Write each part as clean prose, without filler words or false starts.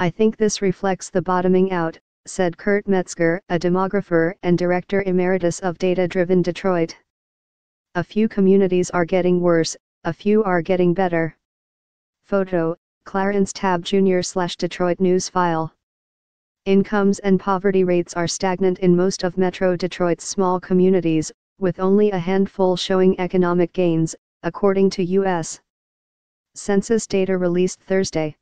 I think this reflects the bottoming out, said Kurt Metzger, a demographer and director emeritus of Data-Driven Detroit. A few communities are getting worse, a few are getting better. Photo, Clarence Tabb Jr./Detroit News File. Incomes and poverty rates are stagnant in most of Metro Detroit's small communities, with only a handful showing economic gains, according to U.S. Census data released Thursday.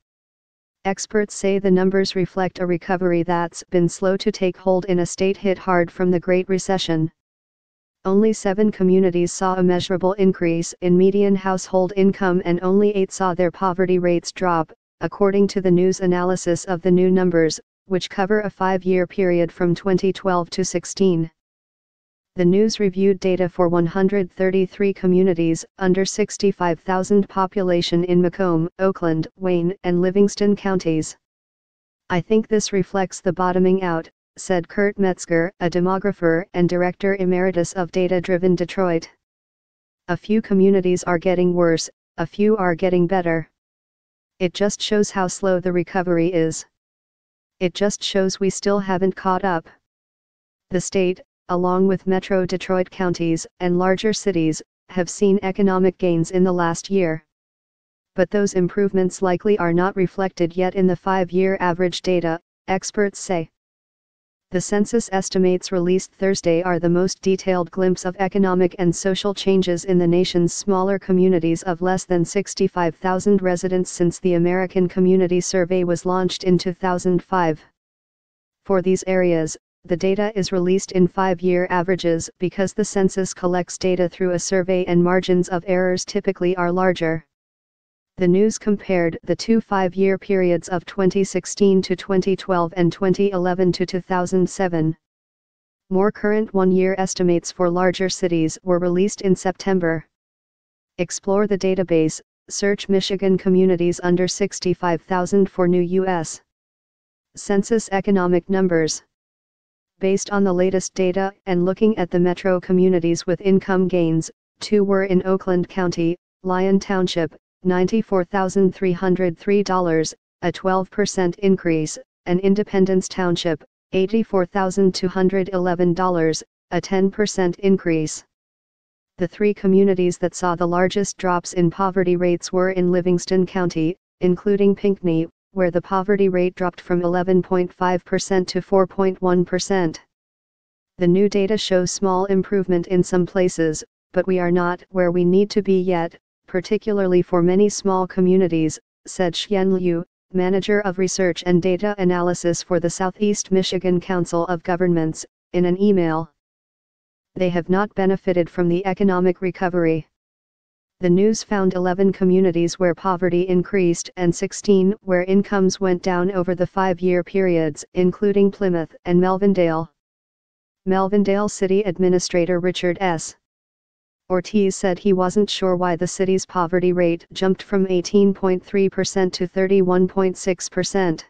Experts say the numbers reflect a recovery that's been slow to take hold in a state hit hard from the Great Recession. Only 7 communities saw a measurable increase in median household income and only 8 saw their poverty rates drop, according to the news analysis of the new numbers, which cover a 5-year period from 2012 to 16. The news reviewed data for 133 communities under 65,000 population in Macomb, Oakland, Wayne, and Livingston counties. I think this reflects the bottoming out, said Kurt Metzger, a demographer and director emeritus of Data-Driven Detroit. A few communities are getting worse, a few are getting better. It just shows how slow the recovery is. It just shows we still haven't caught up. The state, along with Metro Detroit counties and larger cities, have seen economic gains in the last year. But those improvements likely are not reflected yet in the 5-year average data, experts say. The census estimates released Thursday are the most detailed glimpse of economic and social changes in the nation's smaller communities of less than 65,000 residents since the American Community Survey was launched in 2005. For these areas, the data is released in 5-year averages because the census collects data through a survey and margins of errors typically are larger. The news compared the 2 5-year periods of 2016 to 2012 and 2011 to 2007. More current 1-year estimates for larger cities were released in September. Explore the database, search Michigan communities under 65,000 for new U.S. Census economic numbers. Based on the latest data and looking at the metro communities with income gains, 2 were in Oakland County, Lyon Township, $94,303, a 12% increase, and Independence Township, $84,211, a 10% increase. The 3 communities that saw the largest drops in poverty rates were in Livingston County, including Pinckney, where the poverty rate dropped from 11.5% to 4.1%. The new data shows small improvement in some places, but we are not where we need to be yet, particularly for many small communities, said Xian Liu, manager of research and data analysis for the Southeast Michigan Council of Governments, in an email. They have not benefited from the economic recovery. The news found 11 communities where poverty increased and 16 where incomes went down over the 5-year periods, including Plymouth and Melvindale. Melvindale City Administrator Richard S. Ortiz said he wasn't sure why the city's poverty rate jumped from 18.3% to 31.6%.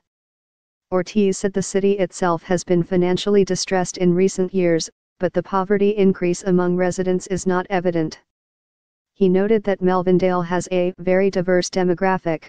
Ortiz said the city itself has been financially distressed in recent years, but the poverty increase among residents is not evident. He noted that Melvindale has a very diverse demographic.